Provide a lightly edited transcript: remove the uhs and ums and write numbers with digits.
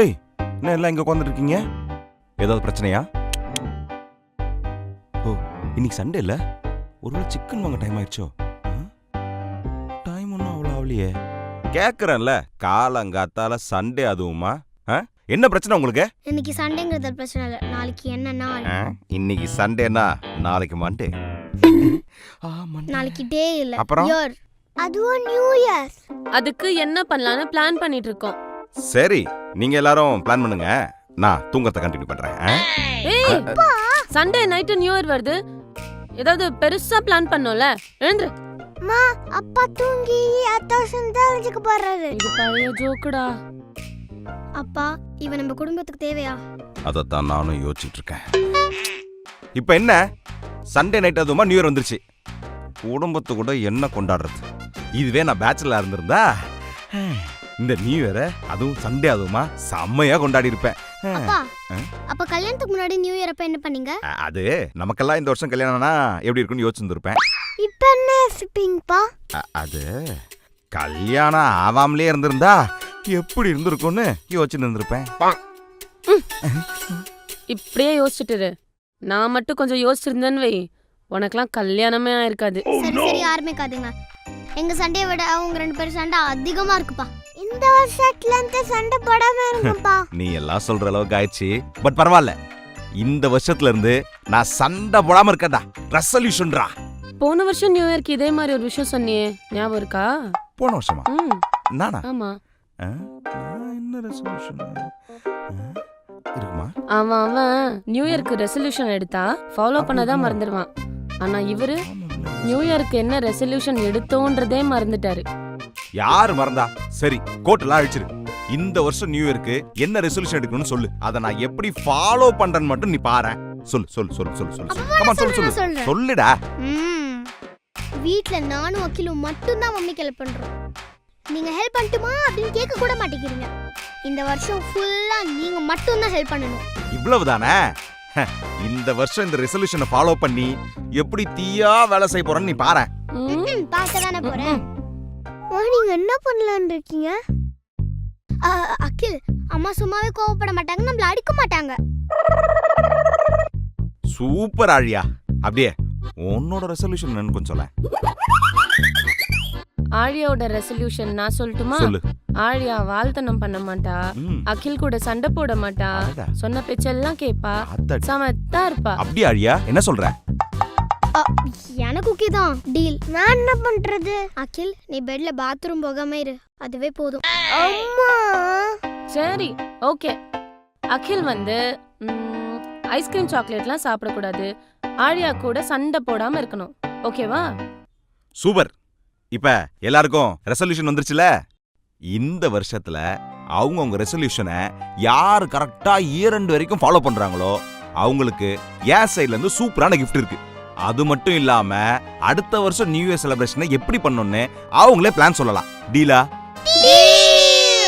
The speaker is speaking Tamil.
ஏய், என்ன எல்லாம் இங்க உட்காந்துட்டு இருக்கீங்க? ஏதாவது பிரச்சனையா? ஓ, இன்னைக்கு சண்டே இல்ல? ஒருவேளை சிக்கன் வாங்க டைம் ஆயிடுச்சோ? டைம் ஒன்றும் அவ்வளோ ஆகலையே. கேட்குறேன்ல, காலங்காத்தால சண்டே அதுவுமா? என்ன பிரச்சனை உங்களுக்கு? இன்னைக்கு சண்டேங்கிறது பிரச்சனை இல்லை. நாளைக்கு என்ன நாள்? இன்னைக்கு சண்டேனா நாளைக்கு மண்டே. நாளைக்கு டே இல்ல, அப்புறம் இயர். அதுவும் நியூ இயர். அதுக்கு என்ன பண்ணலாம்னு பிளான் பண்ணிட்டு இருக்கோம். சரி, நீங்க எல்லாரும் பிளான் பண்ணுங்க. நான் தூங்கத்தை கண்டினியூ பண்றேன். ஏய், சண்டே நைட் நியூ இயர் வருது. ஏதாவது பெருசா பிளான் பண்ணோம்ல. எழுந்துரு. மா, அப்பா தூங்கி அத்தாசன் தான் வச்சுக்க போறாரு. இது பழைய ஜோக்குடா. அப்பா, இவன் நம்ம குடும்பத்துக்கு தேவையா? அதைத்தான் நானும் யோசிச்சுட்டு இருக்கேன். இப்ப என்ன, சண்டே நைட் அதுமா நியூ இயர் வந்துருச்சு. குடும்பத்து கூட என்ன கொண்டாடுறது? இதுவே நான் பேச்சுலரா இருந்திருந்தா இந்த நியூ இயரை அதுவும் சண்டே அதுமா செம்மையா கொண்டாடி இருப்பேன். அப்பா, அப்ப கல்யாணத்துக்கு முன்னாடி நியூ இயர் அப்ப என்ன பண்ணீங்க? அது நமக்கெல்லாம் இந்த வருஷம் கல்யாணம்னா எப்படி இருக்குன்னு யோசிச்சுருப்பேன். இப்ப என்ன யோசிப்பீங்கப்பா? அது கல்யாணம் ஆவாமலே இருந்திருந்தா எப்படி இருந்திருக்கும்னு யோசிச்சுட்டு இருந்திருப்பேன். இப்படியே யோசிச்சுட்டு நான் மட்டும் கொஞ்சம் யோசிச்சிருந்தேன்னு வை, உனக்கெல்லாம் கல்யாணமே ஆயிருக்காது. சரி சரி, ஆரம்பிக்காதுங்க. எங்க சண்டையை விட அவங்க 2 பேரும் சண்டை அதிகமா இருக்குப்பா. இந்த வருஷத்துல இருந்து சண்டை போடாம இருங்கப்பா. நீ எல்லாம் சொல்ற அளவுக்கு ஆயிடுச்சு. பட் பரவாயில்ல, இந்த வருஷத்துல இருந்து நான் சண்டை போடாம இருக்கடா. ரெசல்யூஷன்டா. போன வருஷம் நியூ இயர்க்கு இதே மாதிரி ஒரு விஷயம் சொன்னியே, ஞாபகம் இருக்கா? போன வருஷமா? நானா? ஆமா. என்ன ரெசல்யூஷன் இருக்குமா? அவன் நியூ இயர்க்கு ரெசல்யூஷன் எடுத்தா ஃபாலோ பண்ணதான் மறந்துடுவான். ஆனா இவரு நியூ இயர்க்கு என்ன ரெசல்யூஷன் எடுத்தோன்றதே மறந்துட்டாரு. யாரு மறந்தா? சரி, கோட்டெல்லாம் அழிச்சிரு. இந்த வருஷம் நியூ இயர்க்கு என்ன ரெசல்யூஷன் எடுக்கணும்னு சொல்லு. அதை நான் எப்படி ஃபாலோ பண்றேன்னு மட்டும் நீ பாரு. சொல்லு சொல்லு சொல்லு சொல்லு சொல்லு. கமா சொல்லு சொல்லு. சொல்லுடா. வீட்ல நானும் அகிலும் மட்டும் தான் மம்மிக்கு ஹெல்ப் பண்றோம். நீங்க ஹெல்ப் பண்ணட்டுமா அப்படின்னு கேட்க கூட மாட்டேங்கிறீங்க. இந்த வருஷம் ஃபுல்லா நீங்க மட்டும் தான் ஹெல்ப் பண்ணணும். இவ்வளவுதானே? இந்த வருஷம் இந்த ரெசல்யூஷனை ஃபாலோ பண்ணி எப்படி தீயா வேலை செய்ய போறேன்னு நீ பாரு. பார்க்க தானே போறேன். நீங்க என்ன பண்ணலாம்னு இருக்கீங்க? அகில், அம்மா சும்மாவே கோவப்பட மாட்டாங்க, நம்மள அடிக்க மாட்டாங்க. சூப்பர் ஆழியா. அப்படியே உன்னோட ரெசல்யூஷன் என்னன்னு கொஞ்சம் சொல்ல. ஆழியாவோட ரெசல்யூஷன் நான் சொல்லட்டுமா? சொல்லு. ஆழியா வாழ்த்தனம் பண்ண மாட்டா, அகில் கூட சண்டை போட மாட்டா, சொன்ன பேச்செல்லாம் கேப்பா, சமத்தா இருப்பா. அப்படியே ஆழியா, என்ன சொல்ற? எனக்கு ஓகே தான், டீல். நான் என்ன பண்றது? அகில், நீ பெட்ல பாத்ரூம் போகாம இரு, அதுவே போதும். அம்மா. சரி, ஓகே. அகில் வந்து ஐஸ்கிரீம் சாக்லேட்லாம் சாப்பிடக்கூடாது, ஆழியா கூட சண்டை போடாம இருக்கணும். ஓகேவா? சூப்பர். இப்ப எல்லாருக்கும் ரெசல்யூஷன் வந்துருச்சுல. இந்த வருஷத்துல அவங்க ரெசல்யூஷனை யாரு கரெக்டா இயர் எண்ட் வரைக்கும் ஃபாலோ பண்றாங்களோ அவங்களுக்கு என் சைட்ல இருந்து சூப்பரான கிஃப்ட் இருக்கு. அது மட்டும் இல்லாம அடுத்த வருஷம் நியூ இயர் செலிப்ரேஷனை எப்படி பண்ணணும்னு அவங்களே பிளான் சொல்லலாம். டீலா?